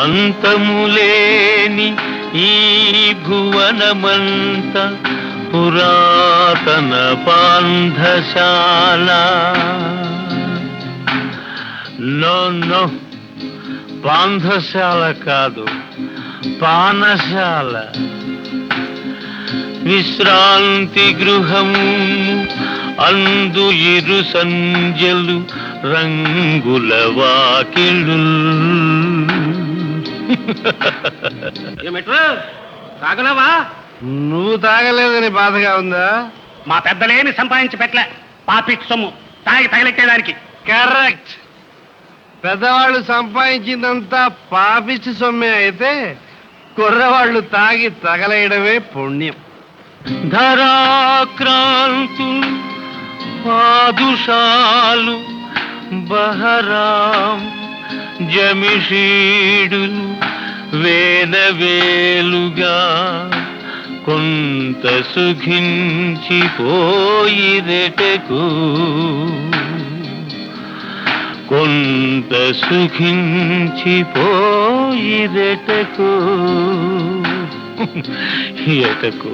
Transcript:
అంతములేని ఈ భువనమంత పురాతన పాంధశాల. No no, పాంధశాల కాదు, పానశాల. విశ్రాంతి గృహము, అందు ఇరు సంజలు, రంగుల వాకిళ్ళు. తాగలవా? నువ్వు తాగలేదని బాధగా ఉందా? మా పెద్దలేమి సంపాదించి పెట్టలే, పాపిట్ సొమ్ము తాగి తగిలెట్టేదానికి. కరెక్ట్. పెద్దవాళ్ళు సంపాదించిందంతా పాపిచ్చి సొమ్మే అయితే కుర్రవాళ్ళు తాగి తగలేయడమే పుణ్యం. ధరాక్రాంతులు, పాదుషాలు, బహరాం, జమిషీడులు వేలవేలుగా కొంత సుఖించిపోయిరెటకు, కొంత సుఖించిపోయిరెటకు. ఎటకు